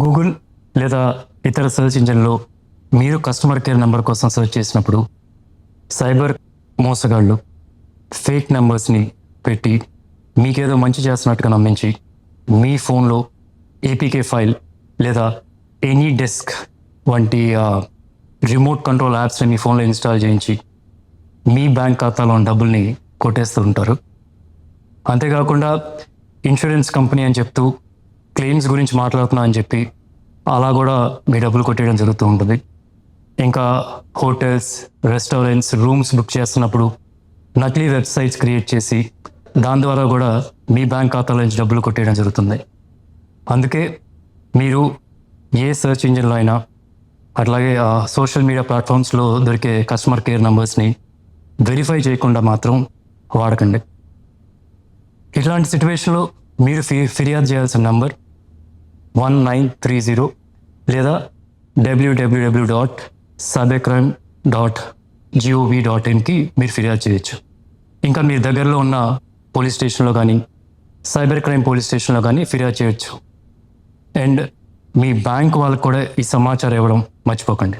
Google లేదా ఇతర search ఇంజిన్లో మీరు కస్టమర్ కేర్ నెంబర్ కోసం సెర్చ్ చేసినప్పుడు సైబర్ మోసగాళ్ళు ఫేక్ నెంబర్స్ని పెట్టి మీకేదో మంచి చేస్తున్నట్టుగా నమ్మించి మీ ఫోన్లో ఏపీకే ఫైల్ లేదా ఎనీ డెస్క్ వంటి రిమోట్ కంట్రోల్ యాప్స్ని మీ ఫోన్లో ఇన్స్టాల్ చేయించి మీ బ్యాంక్ ఖాతాలో ఉన్న డబ్బుల్ని కొట్టేస్తూ ఉంటారు. అంతేకాకుండా ఇన్సూరెన్స్ కంపెనీ అని చెప్తూ క్లెయిమ్స్ గురించి మాట్లాడుతున్నా అని చెప్పి అలా కూడా మీ డబ్బులు కొట్టేయడం జరుగుతూ ఉంటుంది. ఇంకా హోటల్స్, రెస్టారెంట్స్, రూమ్స్ బుక్ చేస్తున్నప్పుడు నకిలీ వెబ్సైట్స్ క్రియేట్ చేసి దాని ద్వారా కూడా మీ బ్యాంక్ ఖాతాలో నుంచి డబ్బులు కొట్టేయడం జరుగుతుంది. అందుకే మీరు ఏ సెర్చ్ ఇంజిన్లో అయినా అట్లాగే సోషల్ మీడియా ప్లాట్ఫామ్స్లో దొరికే కస్టమర్ కేర్ నెంబర్స్ని వెరిఫై చేయకుండా మాత్రం వాడకండి. ఇట్లాంటి సిచ్యువేషన్లో మీరు ఫిర్యాదు చేయాల్సిన నంబర్ 1930 లేదా www.cybercrime.gov.in మీరు ఫిర్యాదు చేయొచ్చు. ఇంకా మీ దగ్గరలో ఉన్న పోలీస్ స్టేషన్లో కానీ సైబర్ క్రైమ్ పోలీస్ స్టేషన్లో కానీ ఫిర్యాదు చేయొచ్చు. అండ్ మీ బ్యాంక్ వాళ్ళకు కూడా ఈ సమాచారం ఇవ్వడం మర్చిపోకండి.